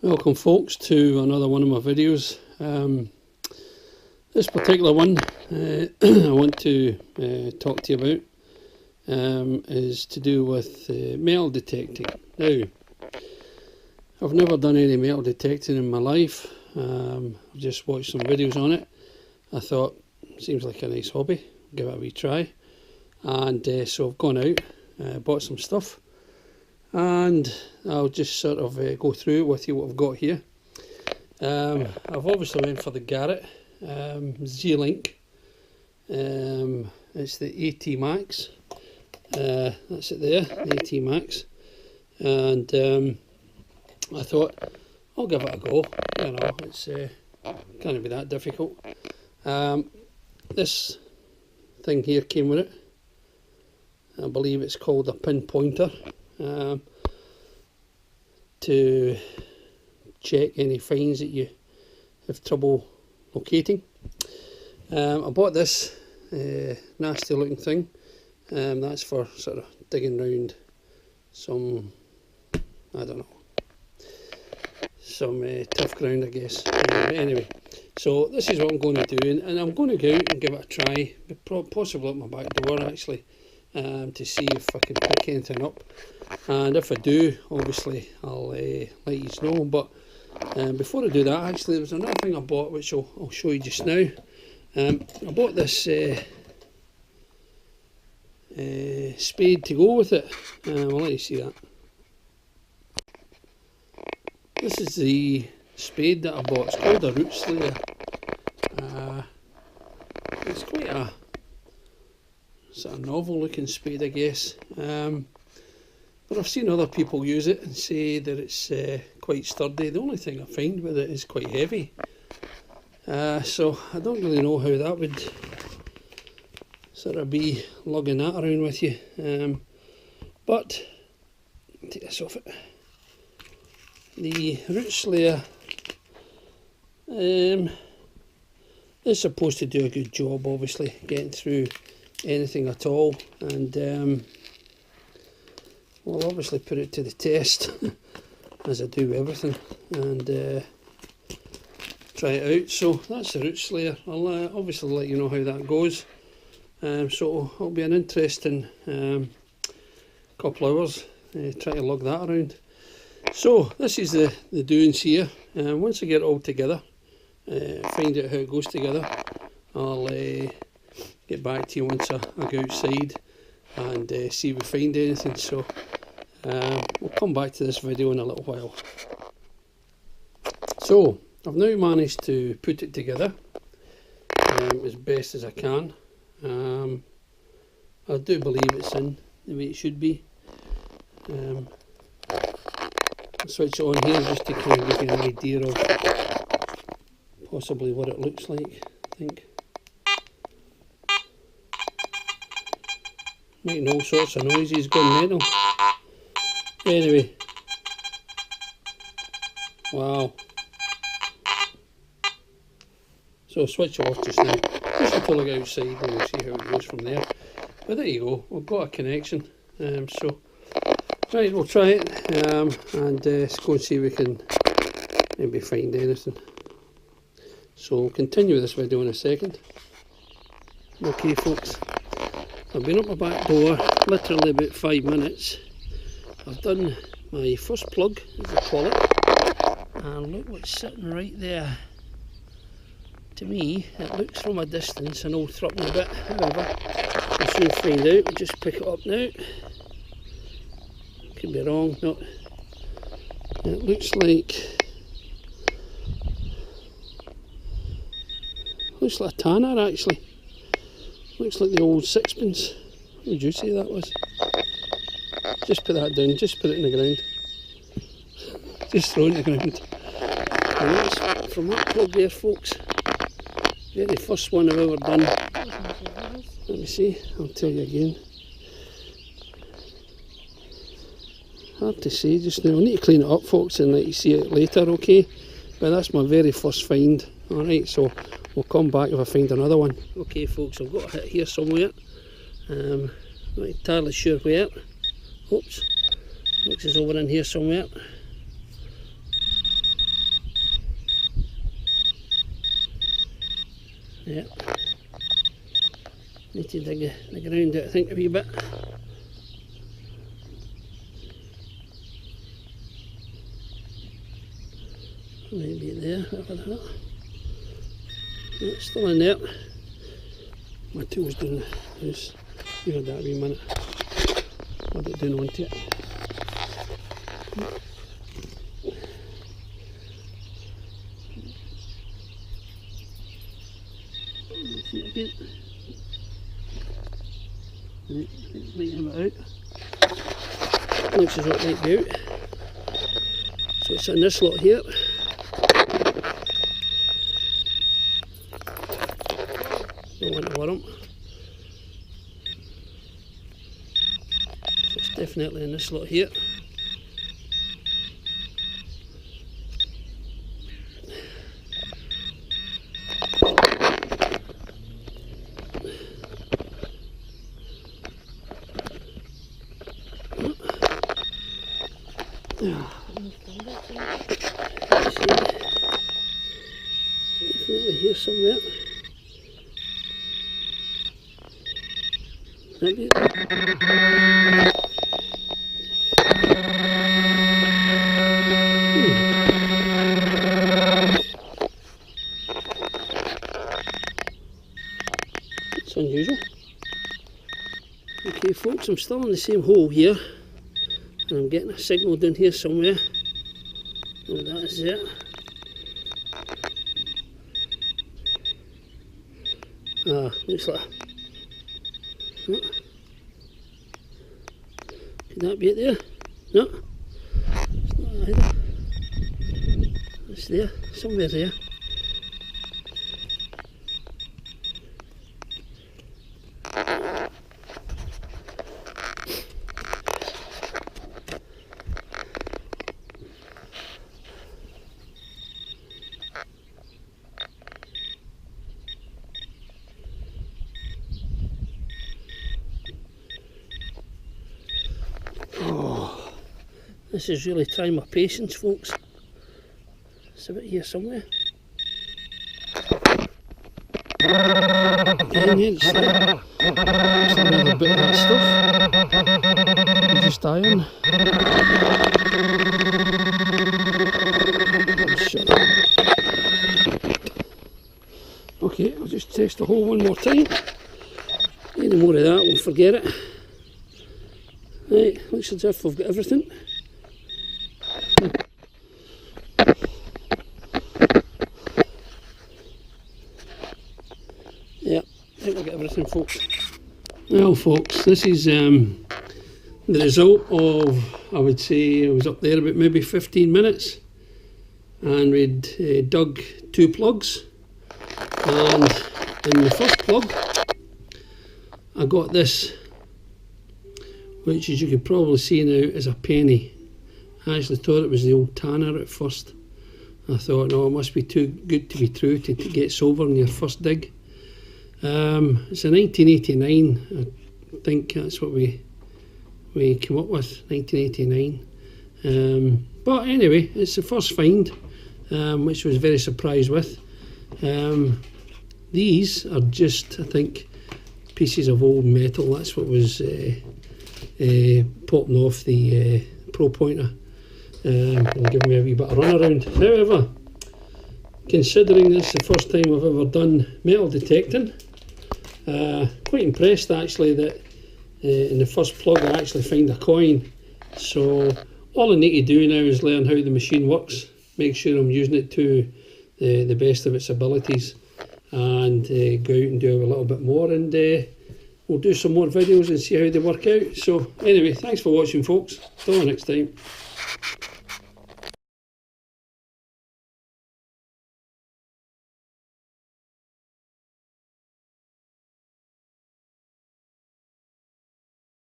Welcome folks to another one of my videos. This particular one I want to talk to you about is to do with metal detecting. Now, I've never done any metal detecting in my life. I've just watched some videos on it. I thought, seems like a nice hobby, give it a wee try. And so I've gone out, bought some stuff, and I'll just sort of go through it with you what I've got here. I've obviously went for the Garrett Z-Link. It's the AT Max. That's it there, the AT Max. And I thought I'll give it a go. You know, it's can't be that difficult. This thing here came with it. I believe it's called a pinpointer. To check any finds that you have trouble locating. I bought this nasty looking thing. That's for sort of digging around some, I don't know, some tough ground, I guess. Anyway, so this is what I'm going to do, and I'm going to go out and give it a try, possibly at my back door actually, to see if I can pick anything up. And if I do, obviously I'll let you know. But before I do that, actually there was another thing I bought which I'll show you just now. I bought this spade to go with it. I'll let you see that. This is the spade that I bought. It's called a root slayer. It's quite a sort of novel looking spade, I guess. But I've seen other people use it and say that it's quite sturdy. The only thing I find with it is quite heavy. So I don't really know how that would sort of be lugging that around with you. But take this off it. The root slayer is supposed to do a good job, obviously, getting through anything at all, and we'll obviously put it to the test as I do everything, and try it out. So that's the root slayer. I'll obviously let you know how that goes. So it'll be an interesting couple hours try to lug that around. So this is the doings here. Once I get it all together, find out how it goes together, I'll get back to you once I go outside and see if we find anything. So we'll come back to this video in a little while. So I've now managed to put it together as best as I can. I do believe it's in the way it should be. I'll switch it on here just to kind of give you an idea of possibly what it looks like, I think. Making all sorts of noises, going mental. Anyway, wow. So switch it off just now, just until I go outside, and we'll see how it goes from there. But there you go, we've got a connection. So right, we'll try it, and let's go and see if we can maybe find anything. So we'll continue this video in a second. Okay folks, I've been up my back door literally about 5 minutes. I've done my first plug, as they call it, and look what's sitting right there. To me, it looks from a distance an old threepenny bit. However, we'll soon find out. We'll just pick it up now. Could be wrong. No, it looks like a tanner actually. Looks like the old sixpence. What would you say that was? Just put that down, just put it in the ground. Just throw it in the ground. And that's from that plug there folks. Very first one I've ever done. Let me see, I'll tell you again. Hard to say just now. I need to clean it up folks and let you see it later, okay? But that's my very first find. Alright, so we'll come back if I find another one. Okay folks, I've got a hit here somewhere. Not entirely sure where. Oops, looks as though we're in here somewhere. Yeah. Need to dig the ground out, I think, a wee bit. Maybe there, whatever that. Yeah, it's still in there. My tool's doing this. You had that wee minute. I'll get down onto it. Again. Right, might have it out. Looks as though it might be out. So it's in this lot here. Don't want to worm. So it's definitely in this lot here. Definitely here somewhere. Maybe. It's unusual. Okay folks, I'm still in the same hole here. And I'm getting a signal down here somewhere. Oh, that is it. Ah, looks like. Oh. Could that be it there? No. It's not either. It's there, somewhere there. This is really trying my patience, folks. It's a bit here somewhere. Again, it's another bit of that stuff. It's just iron. Okay, I'll just test the hole one more time. Any more of that, we'll forget it. Right, looks as if we've got everything. Yeah, I think we'll get everything, folks. Well, folks, this is the result of, I would say, I was up there about maybe 15 minutes, and we'd dug 2 plugs, and in the first plug I got this, which as you could probably see now is a penny. I actually thought it was the old tanner at first. I thought, no, it must be too good to be true to get silver in your first dig. It's a 1989, I think that's what we came up with, 1989. But anyway, it's the first find, which I was very surprised with. These are just, I think, pieces of old metal. That's what was popping off the Pro Pointer. And giving me a wee bit of run around. However, considering this is the first time I've ever done metal detecting, quite impressed actually that in the first plug I actually find a coin. So all I need to do now is learn how the machine works, make sure I'm using it to the best of its abilities, and go out and do a little bit more, and we'll do some more videos and see how they work out. So anyway, thanks for watching, folks. Till the next time.